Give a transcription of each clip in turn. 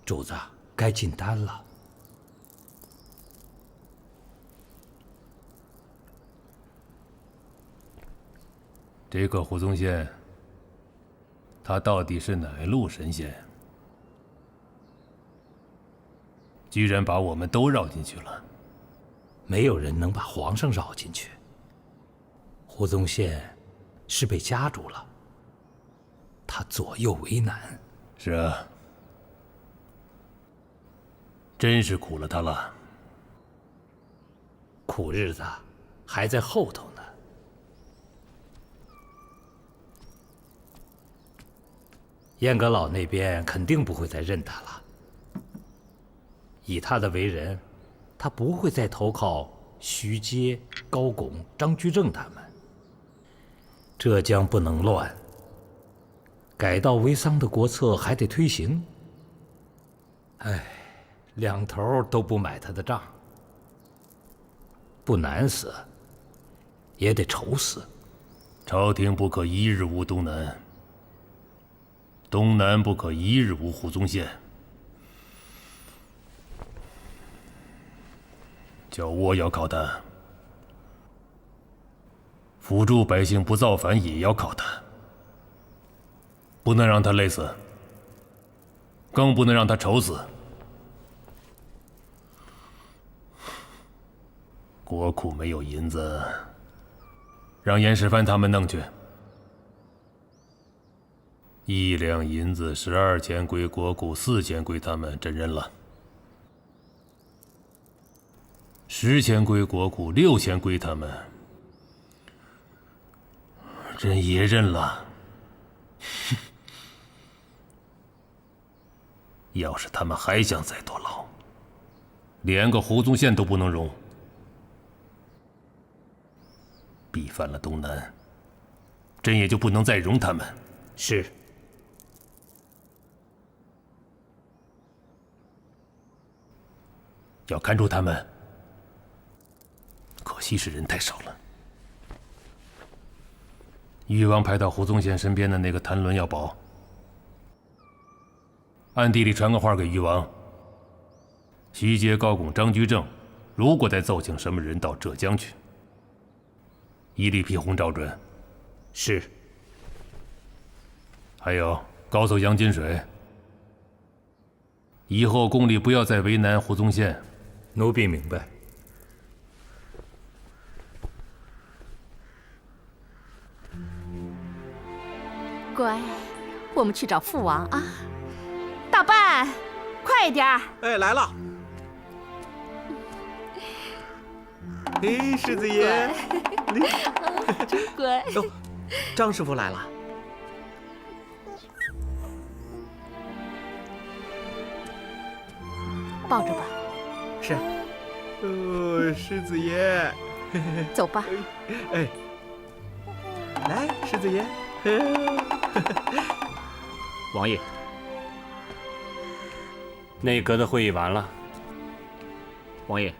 主子，该进丹了。这个胡宗宪，他到底是哪路神仙？居然把我们都绕进去了。没有人能把皇上绕进去。胡宗宪是被夹住了，他左右为难。是啊，真是苦了他了。苦日子还在后头呢。燕阁老那边肯定不会再认他了。以他的为人，他不会再投靠徐阶、高拱、张居正他们。浙江不能乱，改道为桑的国策还得推行。哎，两头都不买他的账，不难死，也得愁死。朝廷不可一日无东南，东南不可一日无胡宗宪。叫倭要靠他，辅助百姓不造反也要靠他，不能让他累死，更不能让他愁死。国库没有银子，让严世蕃他们弄去。1两银子12钱归国库，4钱归他们，真认了。10钱归国库，6钱归他们，朕也认了。要是他们还想再坐牢，连个胡宗宪都不能容。逼犯了东南，朕也就不能再容他们。是。要看住他们，可惜是人太少了。誉王派到胡宗宪身边的那个谭伦要保，暗地里传个话给誉王：徐阶、高拱、张居正，如果再奏请什么人到浙江去，一律批红照准。是。还有高奏杨金水，以后宫里不要再为难胡宗宪。奴婢明白。乖，我们去找父王啊！大半，快点儿！哎，来了！哎，世子爷，真乖。哟，张师傅来了。抱着吧。是。世子爷。走吧。哎，来，世子爷。王爷，内阁的会议完了。王爷，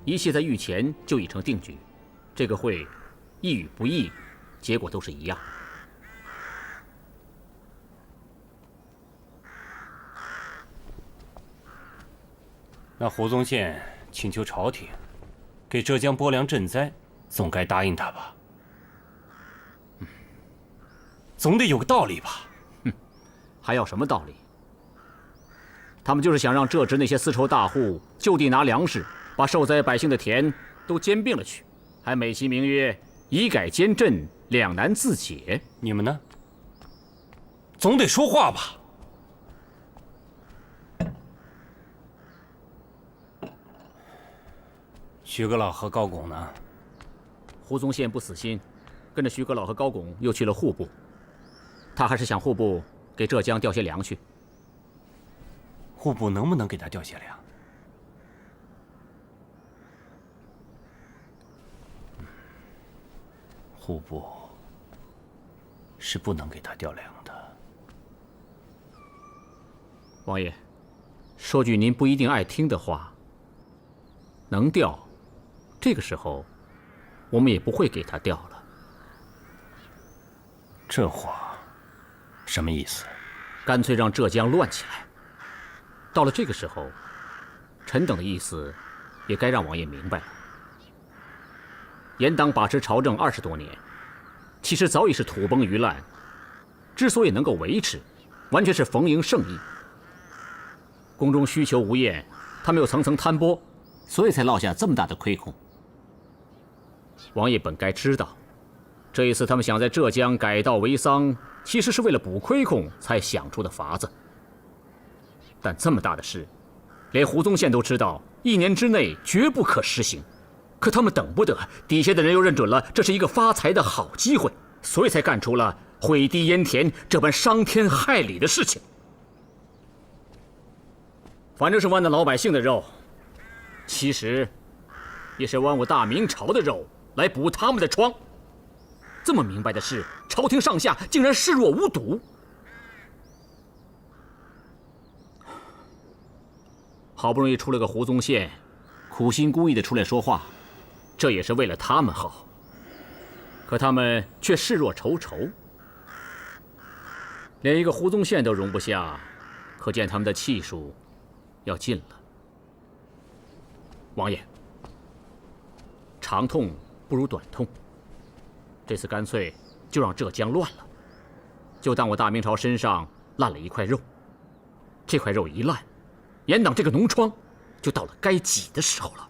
一切在御前就已成定局，这个会，议与不议，结果都是一样。那胡宗宪请求朝廷给浙江拨粮赈灾，总该答应他吧？总得有个道理吧？还要什么道理？他们就是想让浙直那些丝绸大户就地拿粮食，把受灾百姓的田都兼并了去，还美其名曰以改兼赈，两难自解。你们呢？总得说话吧？徐阁老和高拱呢？胡宗宪不死心，跟着徐阁老和高拱又去了户部。他还是想户部给浙江调些粮去。户部能不能给他调些粮？户部是不能给他调粮的。王爷，说句您不一定爱听的话，能调，这个时候我们也不会给他调了。这话什么意思？干脆让浙江乱起来。到了这个时候，臣等的意思也该让王爷明白了。严党把持朝政20多年，其实早已是土崩鱼烂，之所以能够维持，完全是逢迎圣意。宫中需求无厌，他们又层层摊拨，所以才落下这么大的亏空。王爷本该知道，这一次他们想在浙江改道为桑，其实是为了补亏空才想出的法子。但这么大的事，连胡宗宪都知道，1年之内绝不可实行。可他们等不得，底下的人又认准了这是一个发财的好机会，所以才干出了毁堤淹田这般伤天害理的事情。反正是剜的老百姓的肉，其实也是剜我大明朝的肉来补他们的疮。这么明白的事，朝廷上下竟然视若无睹。好不容易出了个胡宗宪，苦心孤诣的出来说话，这也是为了他们好。可他们却视若仇仇，连一个胡宗宪都容不下，可见他们的气数要尽了。王爷，长痛不如短痛，这次干脆就让浙江乱了，就当我大明朝身上烂了一块肉。这块肉一烂，严党这个脓疮就到了该挤的时候了。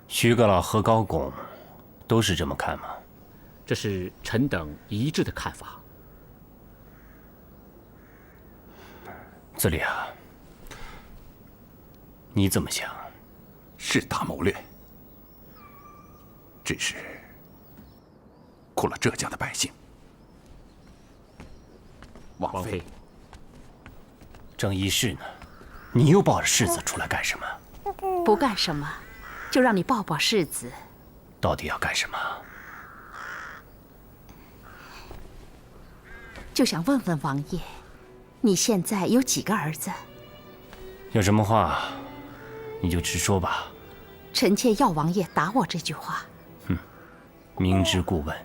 徐阁老和高拱都是这么看吗？这是臣等一致的看法。子立啊，你怎么想？是大谋略，只是苦了浙江的百姓。王妃，郑义士呢？你又抱着世子出来干什么？不干什么，就让你抱抱世子。到底要干什么？就想问问王爷，你现在有几个儿子？有什么话，你就直说吧。臣妾要王爷答我这句话。明知故问，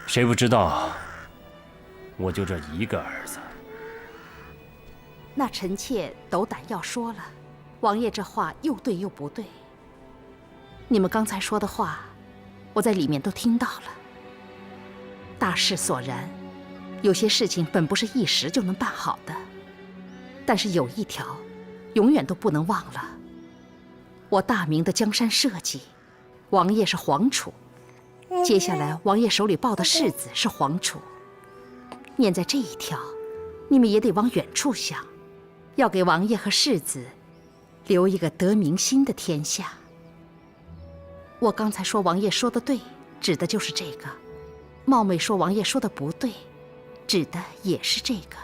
谁不知道我就这一个儿子？那臣妾斗胆要说了，王爷这话又对又不对。你们刚才说的话，我在里面都听到了。大势所然，有些事情本不是一时就能办好的，但是有一条，永远都不能忘了。我大明的江山社稷，王爷是皇储，接下来王爷手里抱的世子是皇储。念在这一条，你们也得往远处想，要给王爷和世子留一个得民心的天下。我刚才说王爷说的对，指的就是这个；冒昧说王爷说的不对，指的也是这个。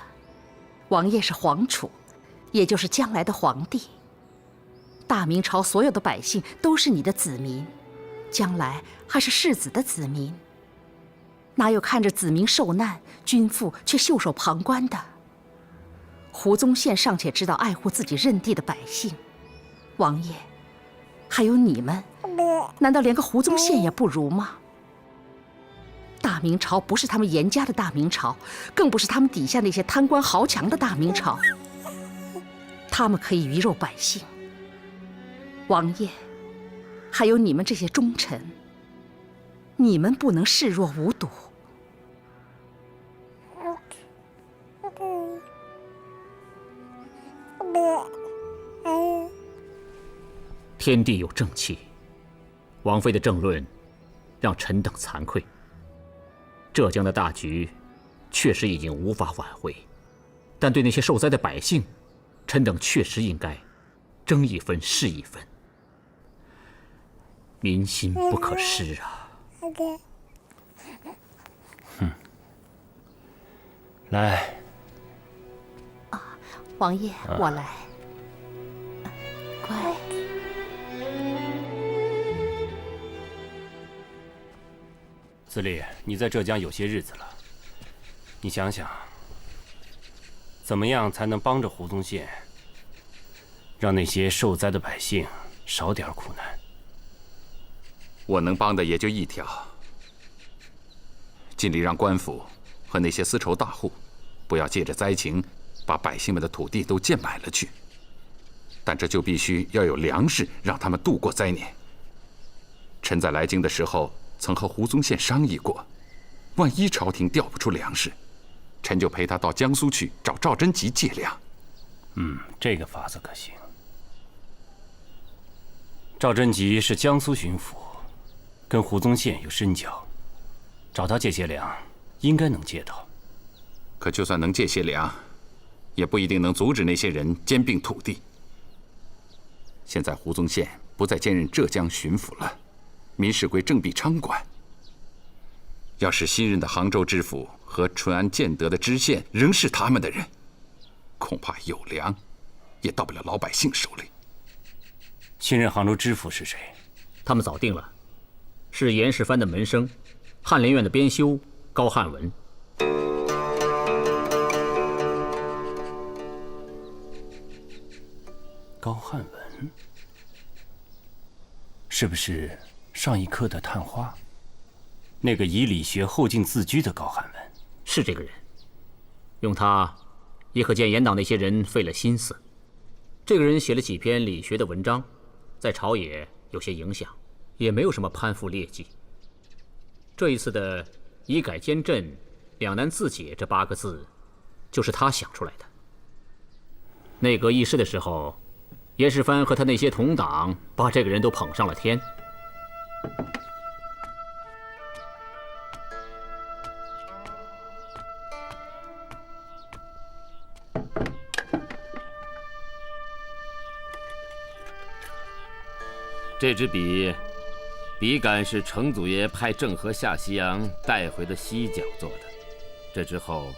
王爷是皇储，也就是将来的皇帝。大明朝所有的百姓都是你的子民，将来还是世子的子民。哪有看着子民受难，君父却袖手旁观的？胡宗宪尚且知道爱护自己认地的百姓，王爷，还有你们，难道连个胡宗宪也不如吗？大明朝不是他们严家的大明朝，更不是他们底下那些贪官豪强的大明朝。他们可以鱼肉百姓，王爷，还有你们这些忠臣，你们不能视若无睹。天地有正气，王妃的政论让臣等惭愧。浙江的大局确实已经无法挽回，但对那些受灾的百姓，臣等确实应该争一分是一分。民心不可失啊！来，王爷，我来。乖。子立，你在浙江有些日子了，你想想，怎么样才能帮着胡宗宪，让那些受灾的百姓少点苦难？我能帮的也就一条，尽力让官府和那些丝绸大户不要借着灾情，把百姓们的土地都贱买了去。但这就必须要有粮食，让他们度过灾年。臣在来京的时候，曾和胡宗宪商议过，万一朝廷调不出粮食，臣就陪他到江苏去找赵贞吉借粮。这个法子可行。赵贞吉是江苏巡抚，跟胡宗宪有深交，找他借些粮，应该能借到。可就算能借些粮，也不一定能阻止那些人兼并土地。现在胡宗宪不再兼任浙江巡抚了，民事归郑必昌管。要是新任的杭州知府和淳安建德的知县仍是他们的人，恐怕有粮也到不了老百姓手里。新任杭州知府是谁？他们早定了，是严世蕃的门生，翰林院的编修高汉文。高汉文是不是上一科的探花？那个以理学后进自居的高汉文？是这个人。用他，也可见严党那些人费了心思。这个人写了几篇理学的文章，在朝野有些影响，也没有什么攀附劣迹。这一次的“以改兼朕，两难自解”这8个字，就是他想出来的。内阁议事的时候，严世蕃和他那些同党把这个人都捧上了天。这支笔杆是程祖爷派郑和下西洋带回的犀角做的，这之后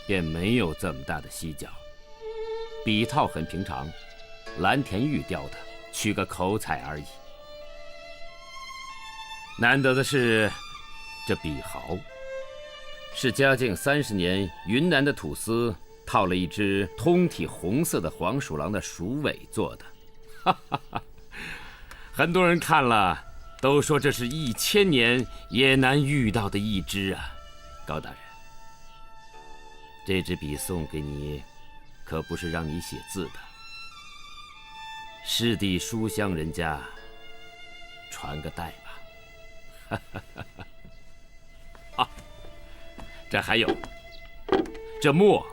便没有这么大的犀角。笔套很平常，蓝田玉雕的，取个口彩而已。难得的是，这笔毫是嘉靖30年云南的土司套了一只通体红色的黄鼠狼的鼠尾做的，哈哈哈。很多人看了都说这是1000年也难遇到的一只啊。高大人，这支笔送给你，可不是让你写字的，师弟书香人家，传个代吧。啊，这还有，这墨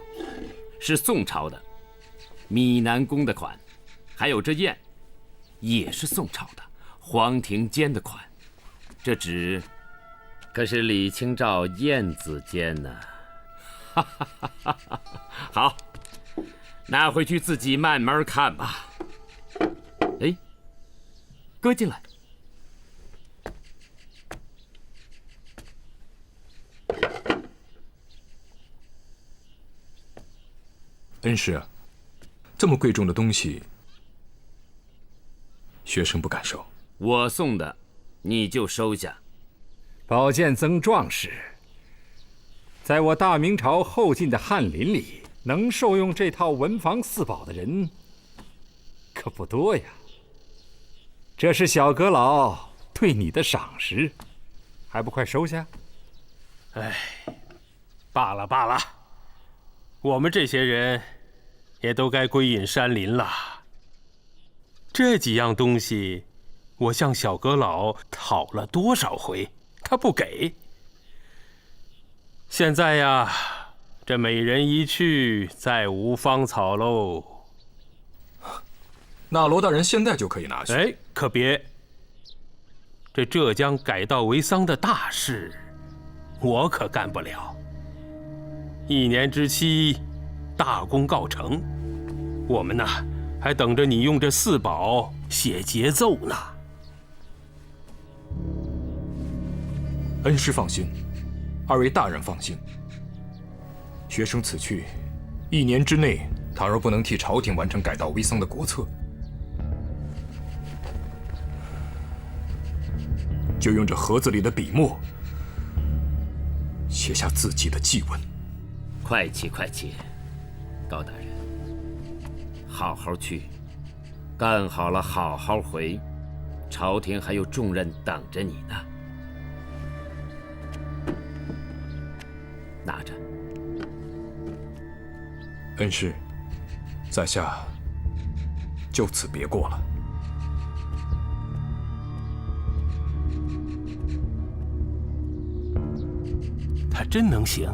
是宋朝的，米南宫的款，还有这砚也是宋朝的，黄庭坚的款。这纸可是李清照燕子笺呢。好，拿回去自己慢慢看吧。哎，各位进来。恩师，这么贵重的东西，学生不敢收。我送的，你就收下。宝剑曾壮士，在我大明朝后晋的翰林里，能受用这套文房四宝的人可不多呀。这是小阁老对你的赏识，还不快收下？哎，罢了罢了，我们这些人也都该归隐山林了。这几样东西，我向小阁老讨了多少回，他不给。现在呀，这美人一去，再无芳草喽。那罗大人现在就可以拿去。哎，可别！这浙江改道为桑的大事，我可干不了。1年之期，大功告成，我们呢还等着你用这四宝写节奏呢。恩师放心，2位大人放心。学生此去1年之内，倘若不能替朝廷完成改道为桑的国策，就用这盒子里的笔墨写下自己的祭文。快起快起，高大人，好好去，干好了好好回，朝廷还有重任等着你呢。拿着。恩师，在下就此别过了。他真能行。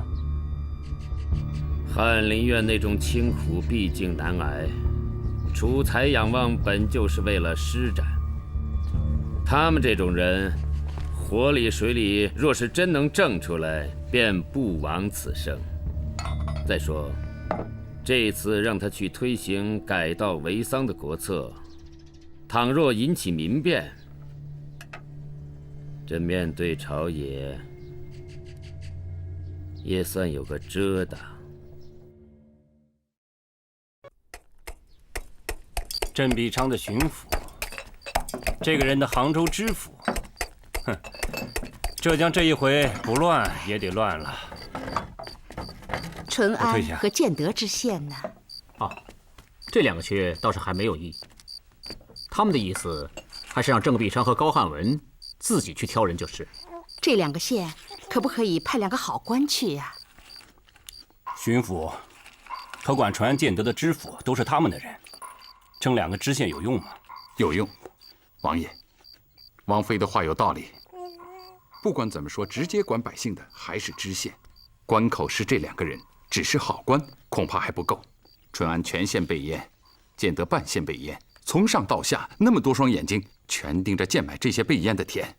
翰林院那种清苦毕竟难挨，储才养望本就是为了施展。他们这种人，火里水里，若是真能挣出来，便不枉此生。再说，这次让他去推行改道为桑的国策，倘若引起民变，这面对朝野也算有个遮挡。郑必昌的巡抚，这个人的杭州知府，哼，浙江这一回不乱也得乱了。淳安我退下和建德知县呢？这2个缺倒是还没有异。他们的意思还是让郑必昌和高汉文自己去挑人就是。这2个县可不可以派2个好官去呀？巡抚可管淳安、建德的知府都是他们的人，征2个知县有用吗？有用，王爷，王妃的话有道理。不管怎么说，直接管百姓的还是知县，关口是这2个人，只是好官恐怕还不够。淳安全县被淹，建德半县被淹，从上到下那么多双眼睛全盯着贱买这些被淹的田。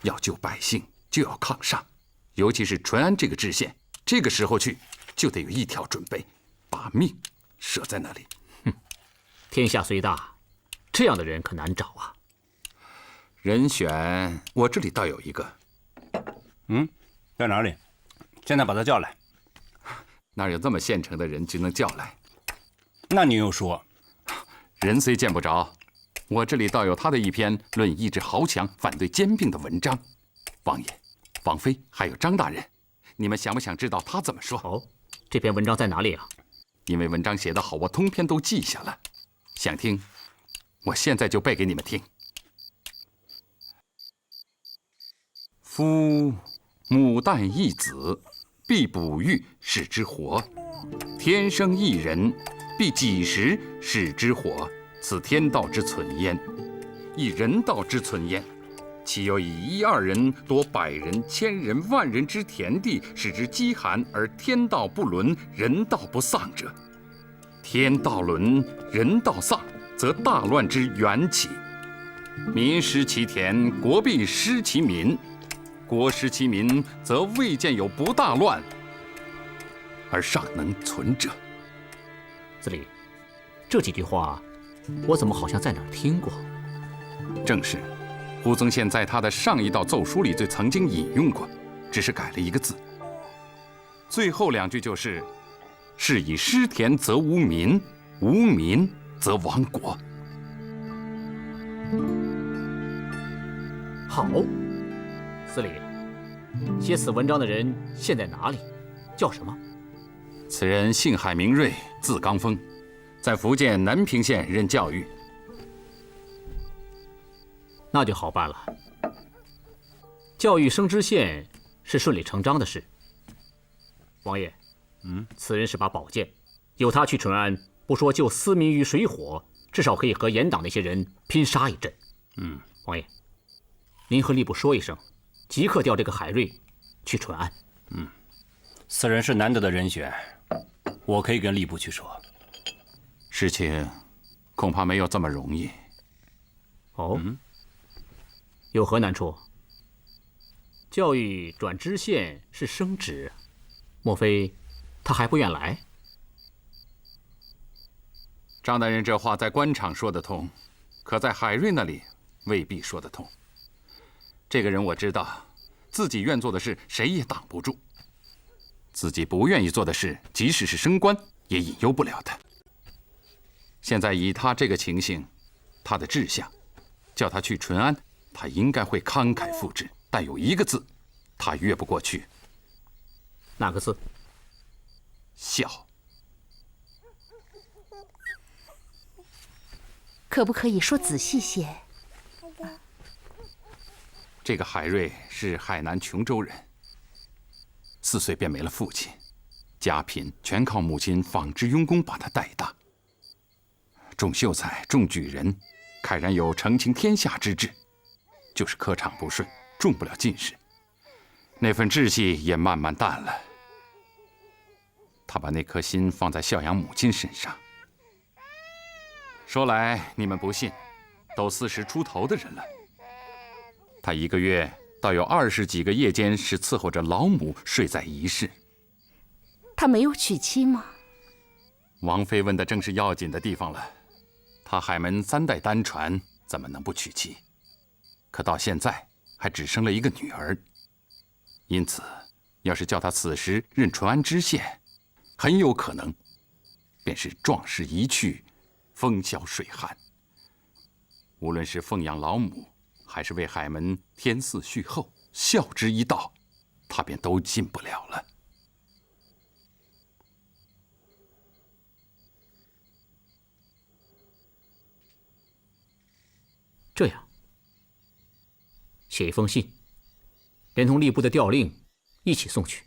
要救百姓就要抗上，尤其是淳安这个知县，这个时候去就得有一条准备，把命舍在那里。天下虽大，这样的人可难找啊。人选我这里倒有一个。在哪里？现在把他叫来。哪有这么现成的人就能叫来？那你又说，人虽见不着，我这里倒有他的一篇论抑制豪强、反对兼并的文章。王爷、王妃还有张大人，你们想不想知道他怎么说？哦，这篇文章在哪里啊？因为文章写得好，我通篇都记下了。想听，我现在就背给你们听。夫母诞一子，必哺育使之活；天生一人，必几时使之活。此天道之存焉，亦人道之存焉。岂有以1、2人夺100人、1000人、10000人之田地，使之饥寒，而天道不伦，人道不丧者？天道伦，人道丧，则大乱之源起。民失其田，国必失其民；国失其民，则未见有不大乱而尚能存者。司礼，这几句话，我怎么好像在哪儿听过？正是，胡宗宪在他的上一道奏书里就曾经引用过，只是改了一个字。最后2句就是“是以失田则无民，无民则亡国”。好，司礼，写此文章的人现在哪里？叫什么？此人姓海名瑞，字刚峰，在福建南平县任教育。那就好办了。教育升知县是顺理成章的事。王爷，此人是把宝剑，有他去淳安，不说救私民于水火，至少可以和严党那些人拼杀一阵。王爷，您和吏部说一声，即刻调这个海瑞去淳安。此人是难得的人选，我可以跟吏部去说。事情恐怕没有这么容易。哦，有何难处？教育转知县是升职，莫非他还不愿来？张大人这话在官场说得通，可在海瑞那里未必说得通。这个人我知道，自己愿做的事谁也挡不住，自己不愿意做的事，即使是升官也引诱不了他。现在以他这个情形，他的志向，叫他去淳安，他应该会慷慨赴之。但有一个字，他越不过去。哪个字？孝。可不可以说仔细些？这个海瑞是海南琼州人，4岁便没了父亲，家贫全靠母亲纺织佣工把他带大。中秀才，中举人，慨然有承清天下之志，就是科场不顺，中不了进士，那份志气也慢慢淡了。他把那颗心放在孝养母亲身上。说来你们不信，都40出头的人了，他一个月倒有20几个夜间是伺候着老母睡在一室。他没有娶妻吗？王妃问的正是要紧的地方了。他海门3代单传，怎么能不娶妻？可到现在还只生了一个女儿，因此，要是叫他此时任淳安知县，很有可能便是壮士一去，风消水寒。无论是奉养老母，还是为海门添嗣续后，孝之一道，他便都进不了了。这样，写一封信，连同吏部的调令一起送去，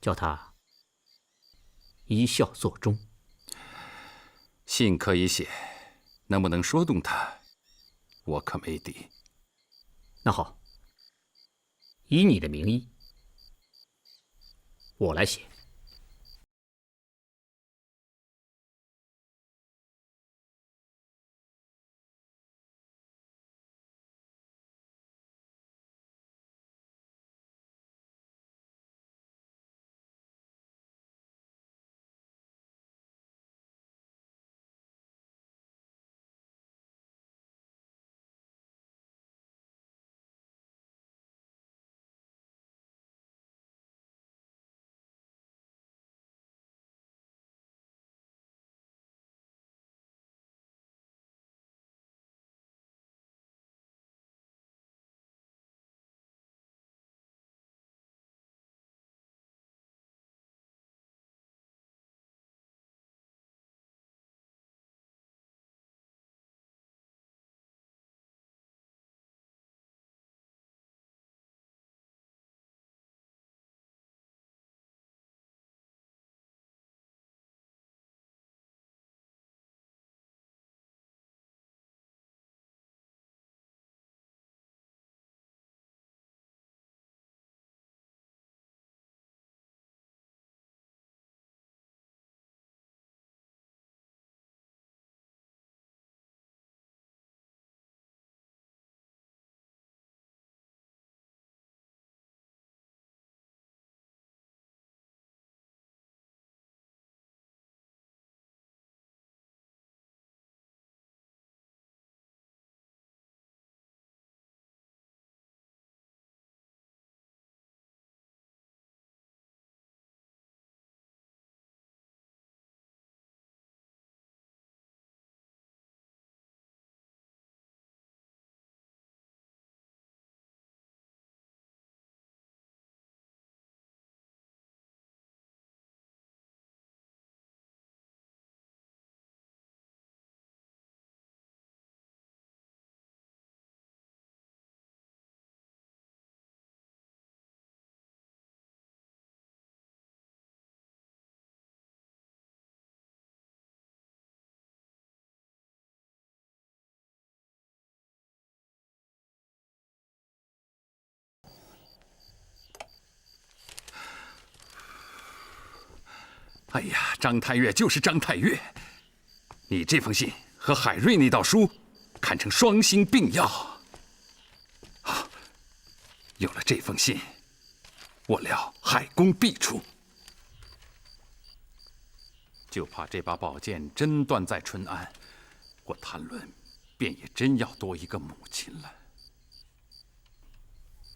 叫他依孝作忠。信可以写，能不能说动他，我可没底。那好，以你的名义，我来写。哎呀，张太岳就是张太岳，你这封信和海瑞那道书，堪称双星并耀。啊，有了这封信，我料海公必出。就怕这把宝剑真断在淳安，我谭论便也真要多一个母亲了。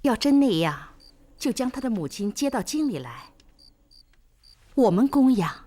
要真那样，就将他的母亲接到京里来，我们供养。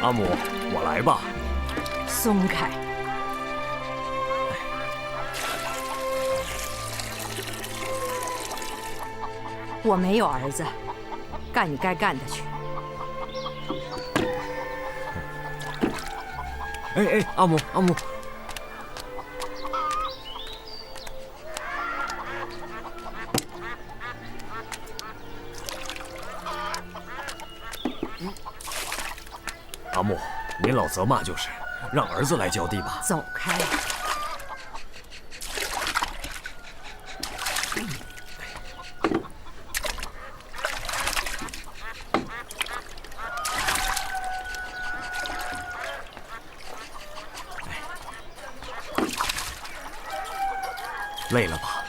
阿母，我来吧。松开！我没有儿子，干你该干的去。哎，阿母，阿母。阿木，您老责骂就是，让儿子来浇地吧。走开！累了吧？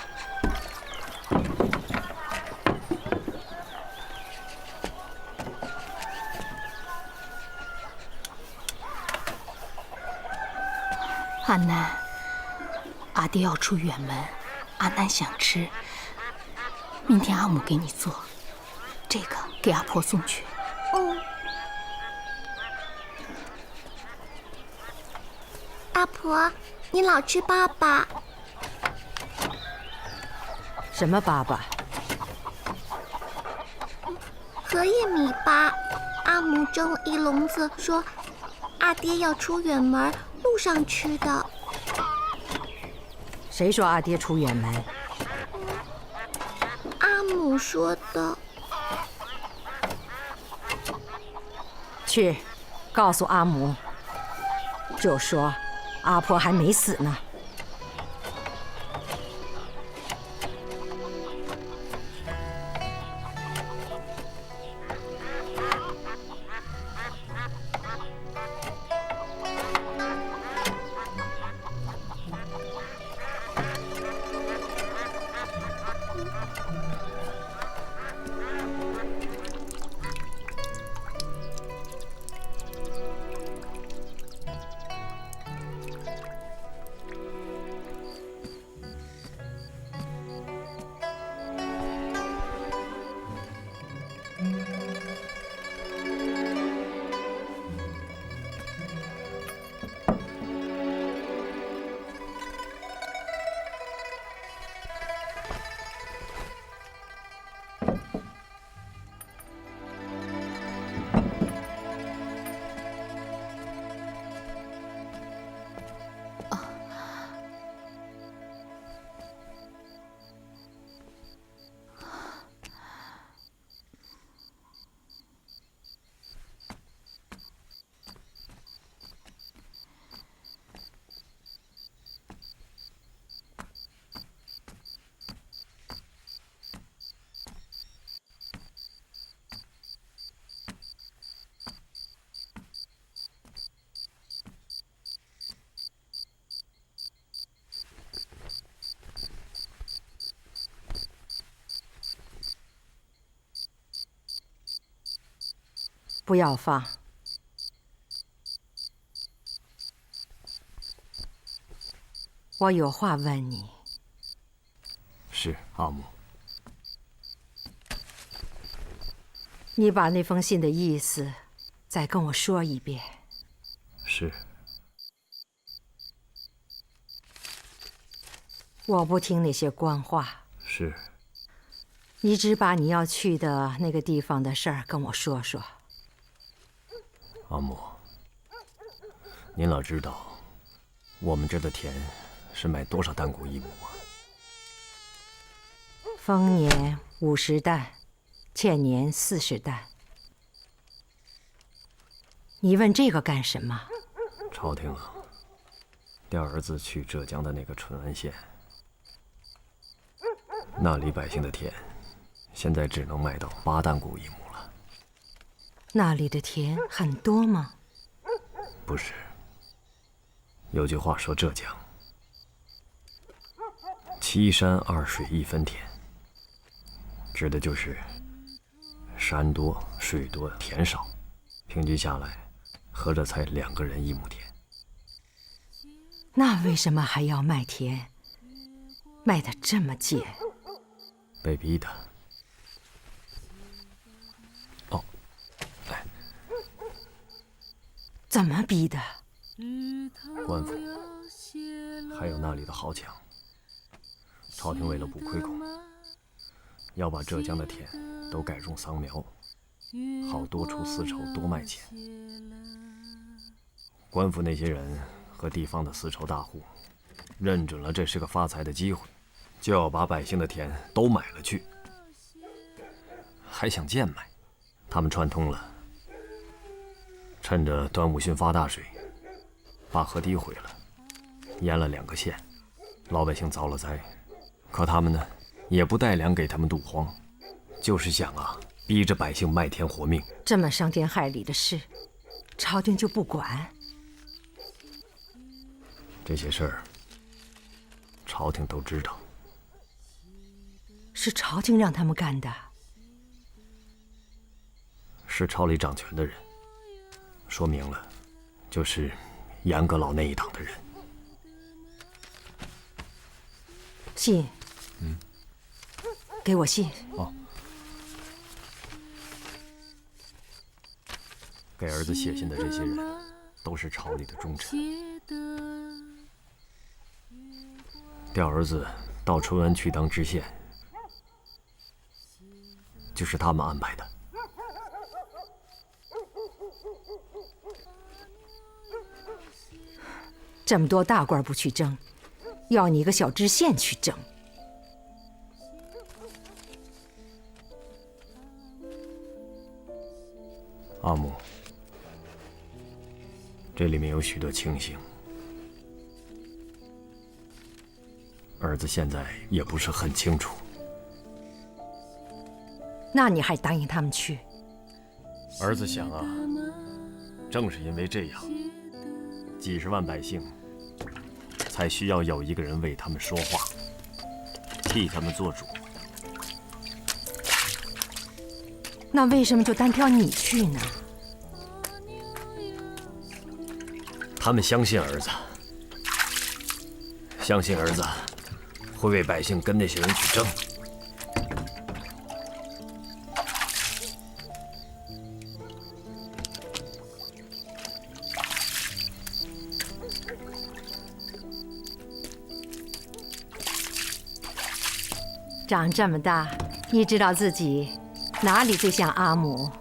安南，阿爹要出远门，安南想吃，明天阿母给你做，这个给阿婆送去。阿婆，你老吃粑粑。什么粑粑？荷叶米粑。阿母蒸了一笼子，说阿爹要出远门，路上吃的。谁说阿爹出远门？阿母说的。去，告诉阿母，就说阿婆还没死呢。不要放。我有话问你。是，阿母。你把那封信的意思再跟我说一遍。是。我不听那些官话。是。你只把你要去的那个地方的事儿跟我说说。阿母，您老知道，我们这的田是卖多少担谷一亩吗？丰年50担，欠年40担。你问这个干什么？朝廷啊，调儿子去浙江的那个淳安县，那里百姓的田，现在只能卖到8担谷一亩了。那里的田很多吗？不是。有句话说浙江7山2水1分田，指的就是山多水多田少，平均下来合着才2个人1亩田。那为什么还要卖田？卖得这么贱？被逼的。哦，来，怎么逼的？官府，还有那里的豪强，朝廷为了补亏空，要把浙江的田都改种桑苗，好多出丝绸，多卖钱。官府那些人和地方的丝绸大户，认准了这是个发财的机会，就要把百姓的田都买了去，还想贱卖。他们串通了，趁着端午汛发大水，把河堤毁了，淹了2个县，老百姓遭了灾。可他们呢，也不带粮给他们渡荒，就是想逼着百姓卖田活命。这么伤天害理的事，朝廷就不管？这些事儿，朝廷都知道。是朝廷让他们干的？是朝里掌权的人，说明了，就是严阁老那一党的人。信，给我信。哦，给儿子写信的这些人，都是朝里的忠臣。调儿子到淳安去当知县，就是他们安排的。这么多大官不去争，要你一个小知县去争。阿母，这里面有许多情形，儿子现在也不是很清楚。那你还答应他们去？儿子想正是因为这样，几十万百姓才需要有一个人为他们说话，替他们做主。那为什么就单挑你去呢？他们相信儿子，相信儿子会为百姓跟那些人去争。长这么大，你知道自己哪里最像阿母？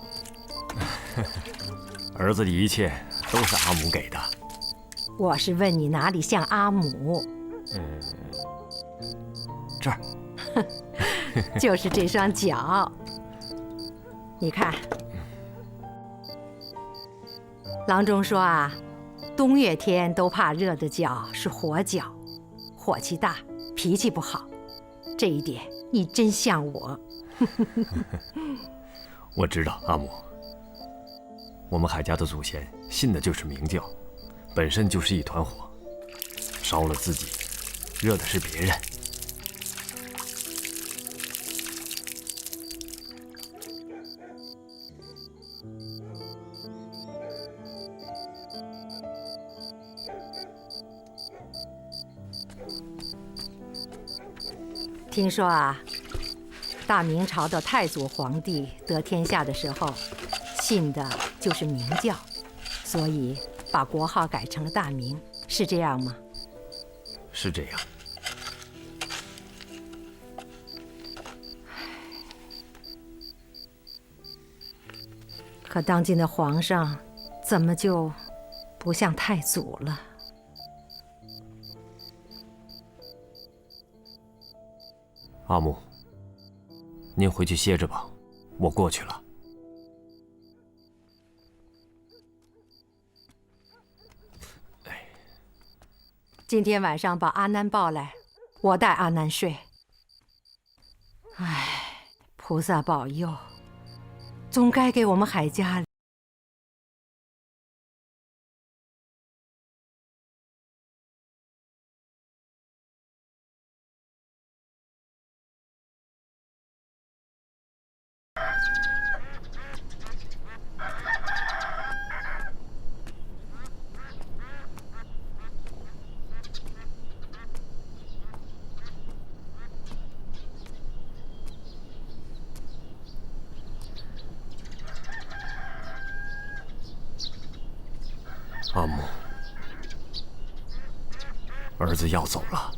儿子的一切都是阿母给的。我是问你哪里像阿母？这儿，就是这双脚。你看，郎中说冬月天都怕热的脚是火脚，火气大，脾气不好。这一点你真像我。我知道，阿母。我们海家的祖先信的就是明教，本身就是一团火，烧了自己，热的是别人。听说大明朝的太祖皇帝得天下的时候，信的就是明教，所以把国号改成了大明，是这样吗？是这样。可当今的皇上怎么就不像太祖了？阿母，您回去歇着吧，我过去了。今天晚上把阿南抱来，我带阿南睡。唉，菩萨保佑，总该给我们海家阿母，儿子要走了。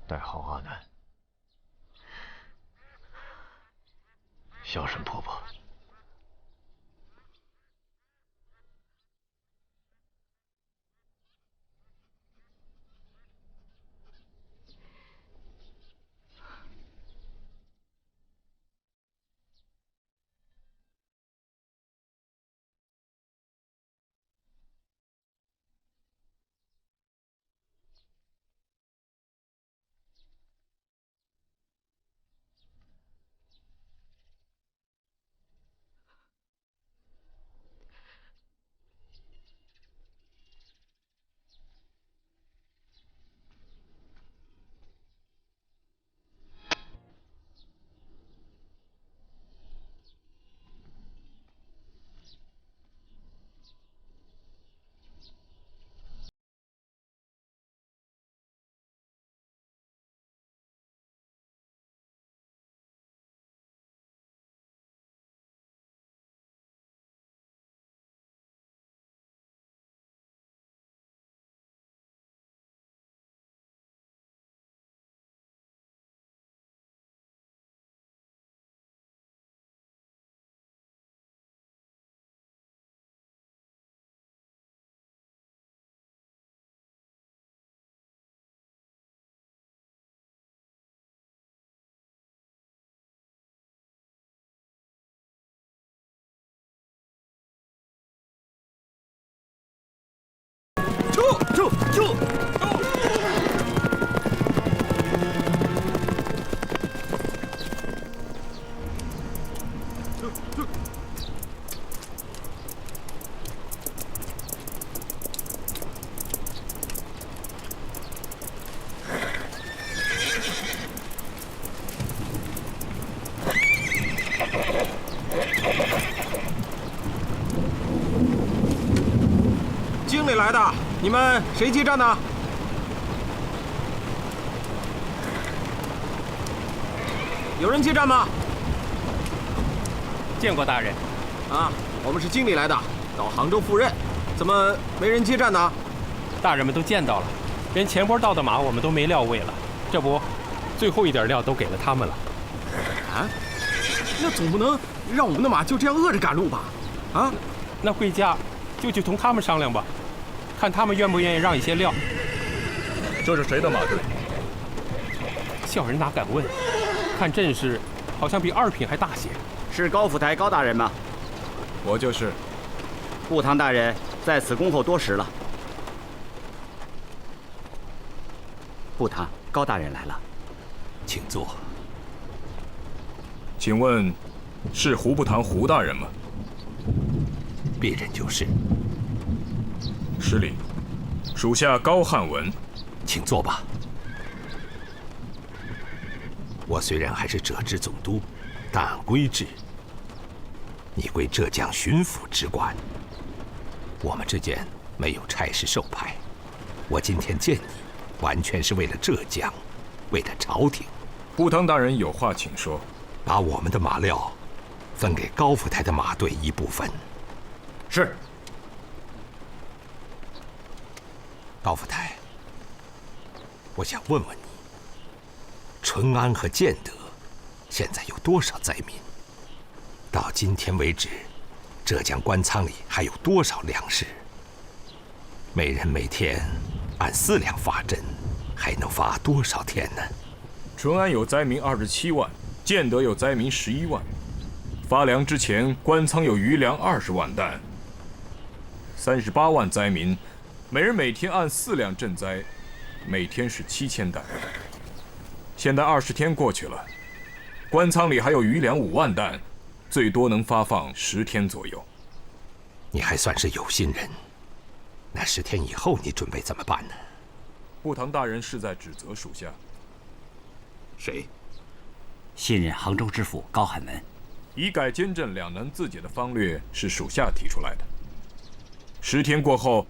带好阿南，孝顺婆婆。住！经理来的，你们谁接站呢？有人接站吗？见过大人。啊，我们是经理来的，到杭州赴任，怎么没人接站呢？大人们都见到了，连前波到的马我们都没料喂了，这不，最后一点料都给了他们了。啊？那总不能让我们的马就这样饿着赶路吧？啊？那贵驾就去同他们商量吧，看他们愿不愿意让一些料。这是谁的马队？小人哪敢问？看阵势，好像比二品还大些。是高府台高大人吗？我就是。顾堂大人在此恭候多时了。顾堂，高大人来了，请坐。请问，是胡步堂胡大人吗？别人就是。失礼，属下高汉文，请坐吧。我虽然还是浙支总督，但按规制，你归浙江巡抚直管。我们之间没有差事授牌，我今天见你，完全是为了浙江，为了朝廷。胡堂大人有话请说。把我们的马料分给高府台的马队一部分。是。高府台，我想问问你，淳安和建德现在有多少灾民？到今天为止，浙江官仓里还有多少粮食？每人每天按4两发针，还能发多少天呢？淳安有灾民27万，建德有灾民11万。发粮之前，官仓有余粮20万担，38万灾民，每人每天按4两赈灾，每天是7000担。现在20天过去了，官仓里还有余粮5万担，最多能发放10天左右。你还算是有心人。那10天以后你准备怎么办呢？布唐大人是在指责属下。谁？现任杭州知府高海门。以改监镇两难自解的方略是属下提出来的。10天过后，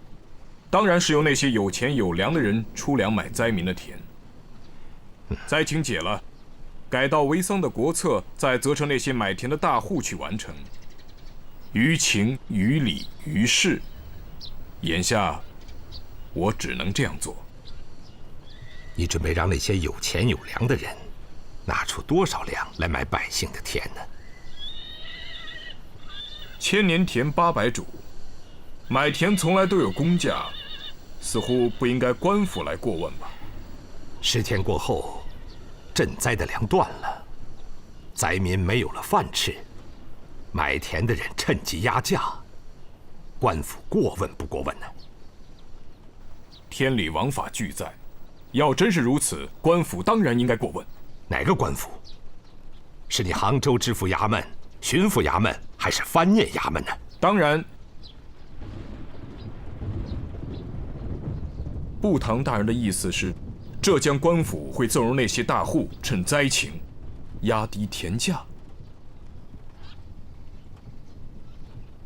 当然是由那些有钱有粮的人出粮买灾民的田。灾情解了，改道为桑的国策再责成那些买田的大户去完成。于情于理于事，眼下我只能这样做。你准备让那些有钱有粮的人拿出多少粮来买百姓的田呢？1000年田800主，买田从来都有公价，似乎不应该官府来过问吧？10天过后，赈灾的粮断了，灾民没有了饭吃，买田的人趁机压价，官府过问不过问呢？天理王法俱在，要真是如此，官府当然应该过问。哪个官府？是你杭州知府衙门、巡抚衙门，还是藩念衙门呢？当然，布唐大人的意思是，浙江官府会纵容那些大户趁灾情压低田价。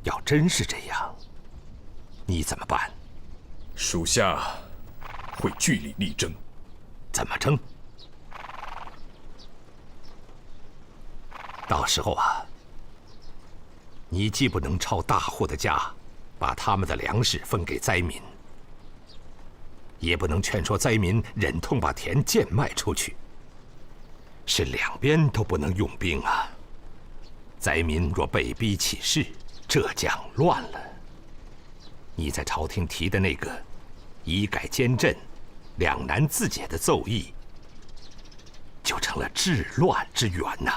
要真是这样，你怎么办？属下会据理力争。怎么争？到时候啊，你既不能抄大户的家，把他们的粮食分给灾民，也不能劝说灾民忍痛把田贱卖出去，是两边都不能用兵啊。灾民若被逼起事，浙江乱了。你在朝廷提的那个以改监镇、两难自解的奏议，就成了治乱之源呐。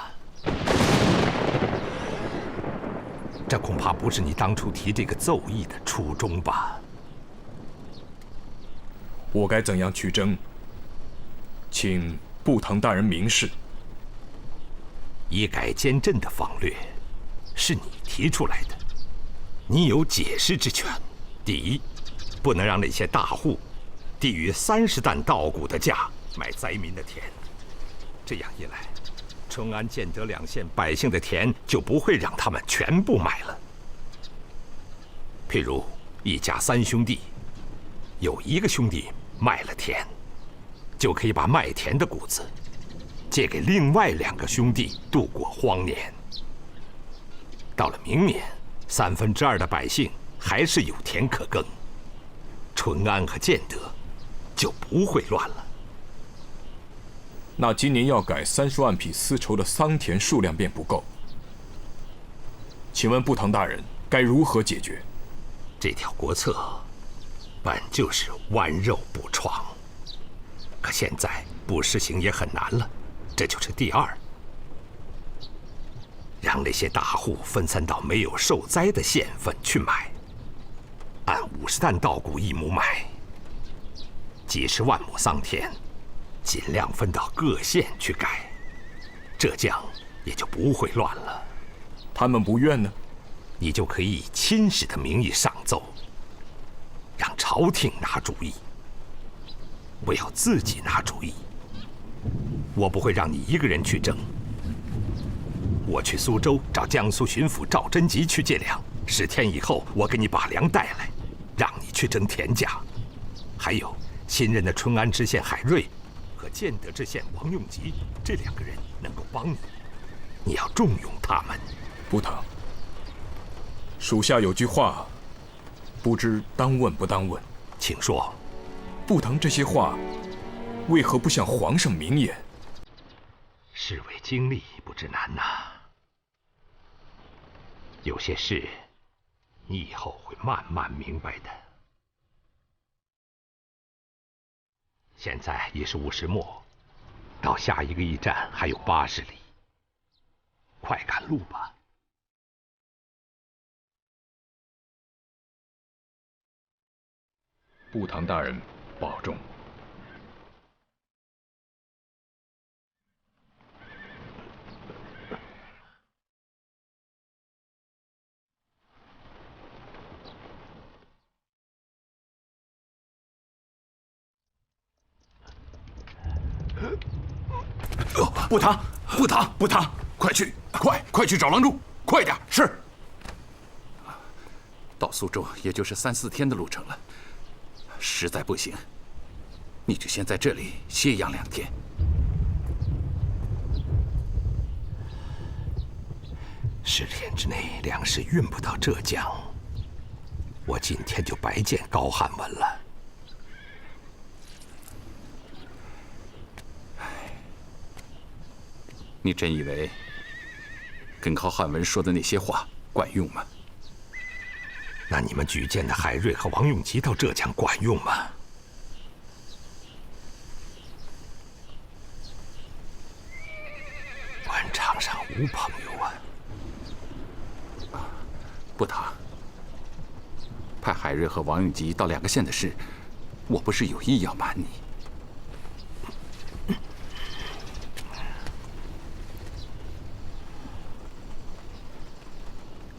这恐怕不是你当初提这个奏议的初衷吧？我该怎样去争？请布唐大人明示。以改监镇的方略是你提出来的，你有解释之权。第一，不能让那些大户低于30担稻谷的价买灾民的田，这样一来，淳安、建德两县百姓的田就不会让他们全部买了。譬如一家3兄弟，有一个兄弟卖了田，就可以把卖田的谷子借给另外2个兄弟度过荒年。到了明年，2/3的百姓还是有田可耕，淳安和建德就不会乱了。那今年要改30万匹丝绸的桑田数量便不够，请问布唐大人该如何解决？这条国策本就是剜肉补疮，可现在不实行也很难了，这就是第二。让那些大户分散到没有受灾的县份去买，按50担稻谷1亩买，几10万亩桑田尽量分到各县去改，浙江也就不会乱了。他们不愿呢？你就可以以亲使的名义上奏，让朝廷拿主意，不要自己拿主意。我不会让你一个人去争。我去苏州找江苏巡抚赵贞吉去借粮，10天以后我给你把粮带来，让你去争田价。还有新任的淳安知县海瑞和建德知县王用吉这2个人能够帮你，你要重用他们。布唐，属下有句话，不知当问不当问。请说。布唐这些话，为何不向皇上明言？士为经历，不知难呐。有些事，你以后会慢慢明白的。现在已是5时末，到下一个驿站还有80里，快赶路吧。布唐大人，保重。不堂，不堂，不堂，快去，快去找郎中，快点！是。到苏州也就是3、4天的路程了，实在不行，你就先在这里歇养2天。10天之内粮食运不到浙江，我今天就白见高汉文了。你真以为跟高汉文说的那些话管用吗？那你们举荐的海瑞和王永吉到浙江管用吗？官场上无朋友啊！不堂，派海瑞和王永吉到2个县的事，我不是有意要瞒你。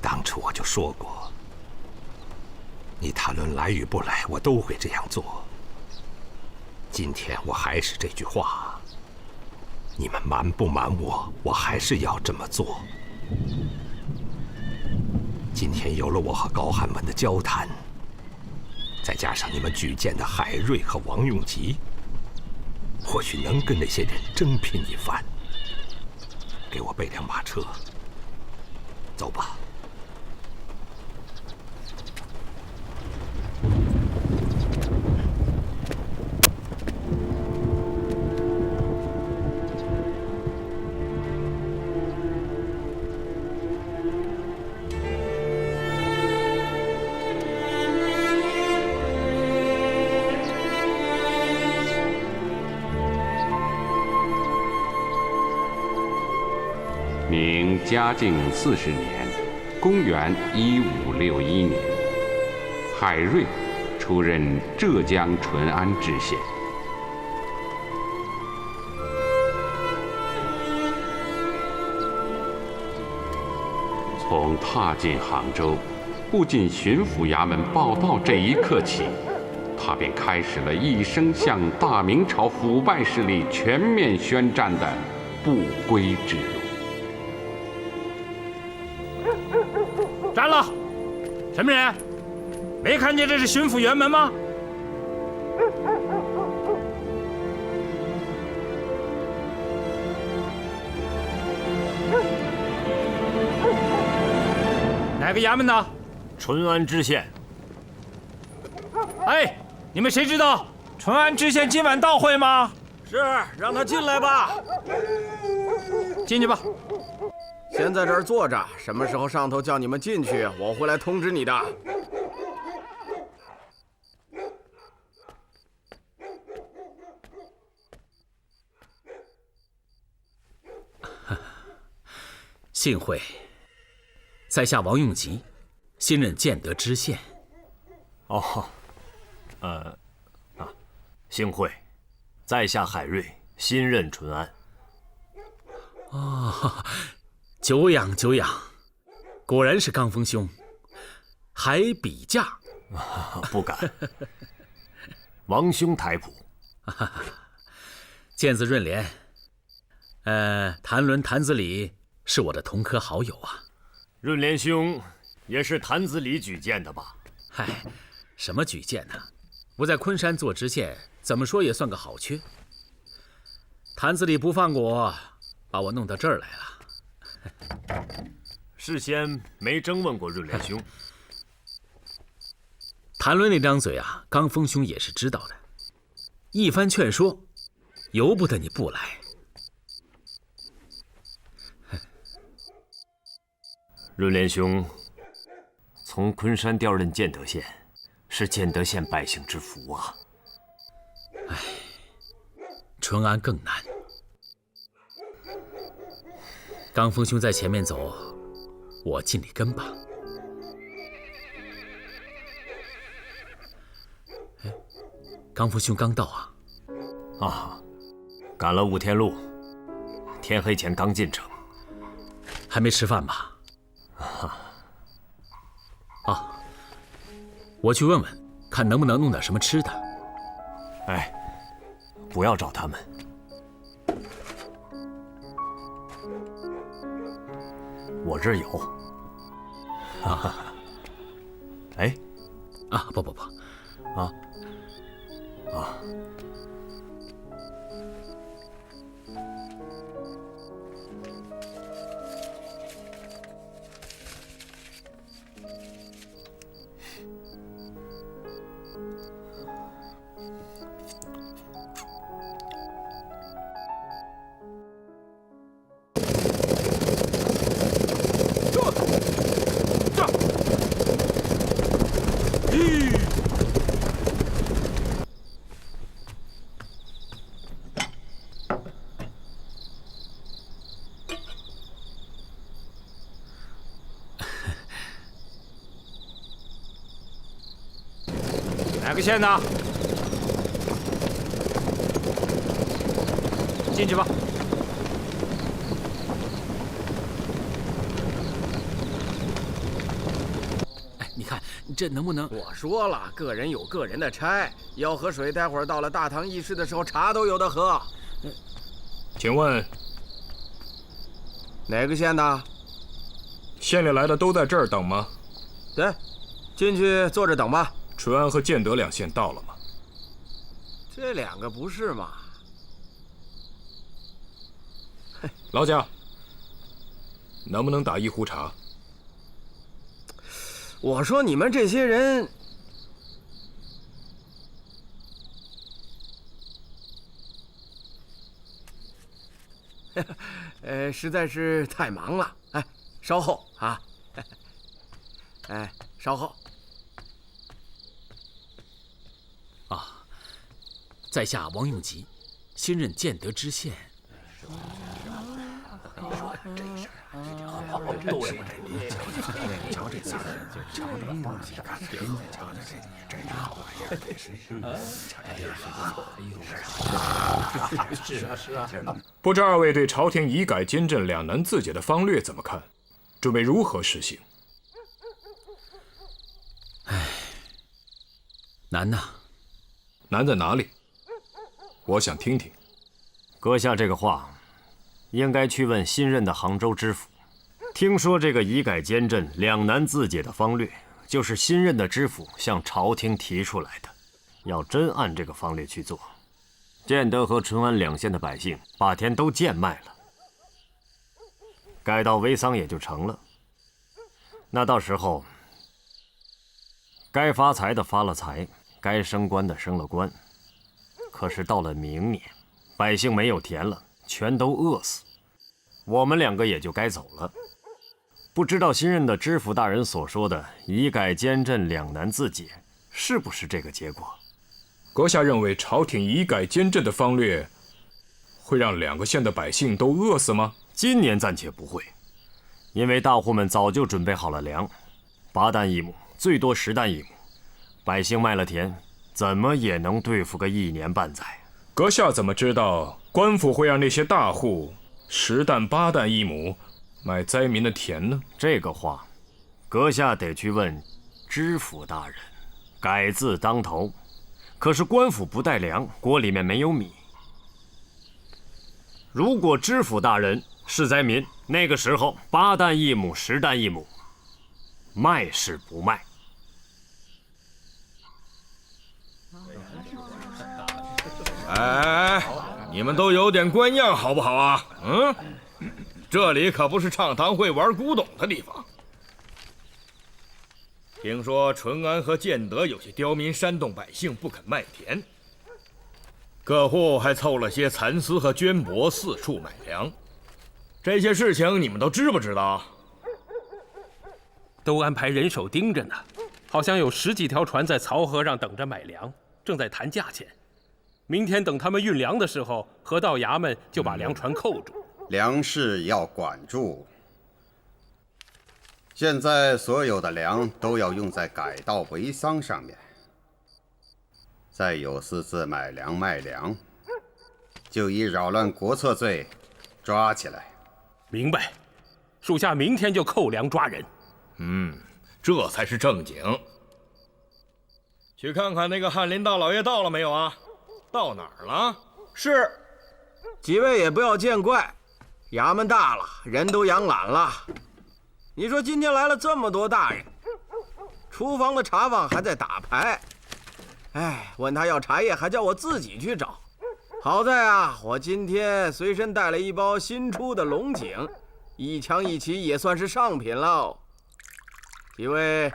当初我就说过，你谈论来与不来，我都会这样做。今天我还是这句话，你们瞒不瞒我，我还是要这么做。今天有了我和高汉文的交谈，再加上你们举荐的海瑞和王永吉，或许能跟那些人争拼一番。给我备辆马车，走吧。明嘉靖40年，公元1561年，海瑞出任浙江淳安知县。从踏进杭州，步进巡抚衙门报到这一刻起，他便开始了一生向大明朝腐败势力全面宣战的不归之路。站了！什么人？没看见这是巡抚辕门吗？哪个衙门的？淳安知县。哎，你们谁知道淳安知县今晚到会吗？是，让他进来吧。进去吧。先在这儿坐着，什么时候上头叫你们进去，我会来通知你的。幸会，在下王永吉，新任建德知县。哦，幸会，在下海瑞，新任淳安。哦，久仰久仰，果然是刚峰兄，还比价？不敢。王兄台谱。见字润莲。谭伦、谭子礼是我的同科好友啊。润莲兄也是谭子礼举荐的吧？嗨，什么举荐呢？我在昆山做知县，怎么说也算个好缺。谭子礼不放过我，把我弄到这儿来了。事先没征问过润莲兄。谭伦那张嘴啊，刚峰兄也是知道的。一番劝说，由不得你不来。润莲兄从昆山调任建德县，是建德县百姓之福啊。唉，淳安更难。刚峰兄在前面走，我尽力跟吧。哎，刚峰兄刚到啊？啊，赶了5天路，天黑前刚进城。还没吃饭吧？啊，我去问问，看能不能弄点什么吃的。哎，不要找他们。我这儿有。哎，不，啊。哪个县的？进去吧。哎，你看这能不能？我说了，个人有个人的差，要喝水，待会儿到了大唐议事的时候，茶都有的喝。请问哪个县的？县里来的都在这儿等吗？对，进去坐着等吧。淳安和建德两县到了吗？这两个不是嘛？劳驾，能不能打一壶茶？我说你们这些人，实在是太忙了。哎，稍后啊，哎，稍后。在下王永吉，新任建德知县。瞧这字儿，瞧这东西，看这，瞧这是啊。不知二位对朝廷以改兼镇两南自解的方略怎么看？准备如何实行？难呐。难在哪里？我想听听。阁下这个话，应该去问新任的杭州知府。听说这个以改兼镇、两南自解的方略，就是新任的知府向朝廷提出来的。要真按这个方略去做，建德和淳安两县的百姓把田都贱卖了，改稻为桑也就成了。那到时候，该发财的发了财，该升官的升了官。可是到了明年，百姓没有田了，全都饿死，我们两个也就该走了。不知道新任的知府大人所说的以改兼镇、两南自解，是不是这个结果？阁下认为朝廷以改兼镇的方略会让两个县的百姓都饿死吗？今年暂且不会，因为大户们早就准备好了粮，8担1亩，最多10担1亩，百姓卖了田，怎么也能对付个1年半载。阁下怎么知道官府会让那些大户10担8担1亩买灾民的田呢？这个话，阁下得去问知府大人。改字当头，可是官府不带粮，锅里面没有米。如果知府大人是灾民，那个时候8担1亩10担1亩，卖是不卖？哎，你们都有点官样好不好啊？这里可不是畅谈会玩古董的地方。听说淳安和建德有些刁民煽动百姓不肯卖田，各户还凑了些蚕丝和绢帛四处买粮，这些事情你们都知不知道？都安排人手盯着呢，好像有10几条船在漕河上等着买粮，正在谈价钱。明天等他们运粮的时候，河道衙门就把粮船扣住。粮食要管住。现在所有的粮都要用在改稻为桑上面，再有私自买粮卖粮，就以扰乱国策罪抓起来。明白，属下明天就扣粮抓人。这才是正经。去看看那个翰林大老爷到了没有啊？到哪儿了？是，几位也不要见怪，衙门大了，人都养懒了。你说今天来了这么多大人，厨房的茶坊还在打牌，哎，问他要茶叶还叫我自己去找。好在啊，我今天随身带了一包新出的龙井，一枪一旗也算是上品喽。几位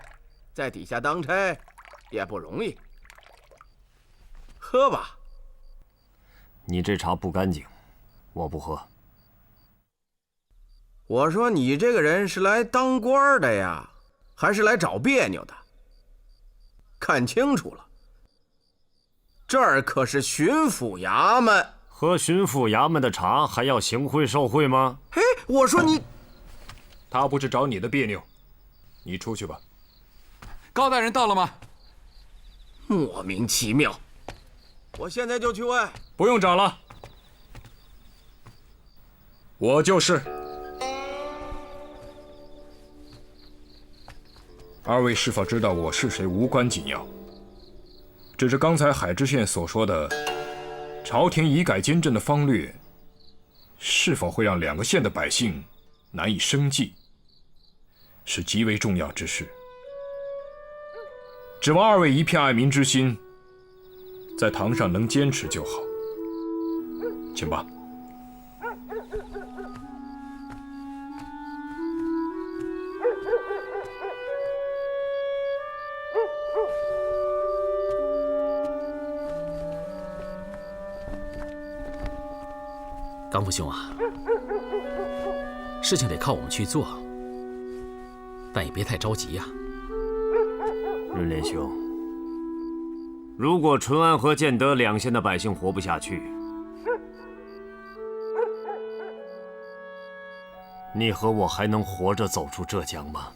在底下当差也不容易，喝吧。你这茶不干净，我不喝。我说你这个人是来当官的呀，还是来找别扭的？看清楚了，这儿可是巡抚衙门。喝巡抚衙门的茶还要行贿受贿吗？嘿，我说你，他不是找你的别扭，你出去吧。高大人到了吗？莫名其妙，我现在就去问。不用找了，我就是。二位是否知道我是谁无关紧要，只是刚才海知县所说的朝廷以改监政的方略，是否会让2个县的百姓难以生计，是极为重要之事。指望二位一片爱民之心，在堂上能坚持就好。请吧。刚父兄啊，事情得靠我们去做，但也别太着急呀。润莲兄，如果淳安和建德2县的百姓活不下去，你和我还能活着走出浙江吗？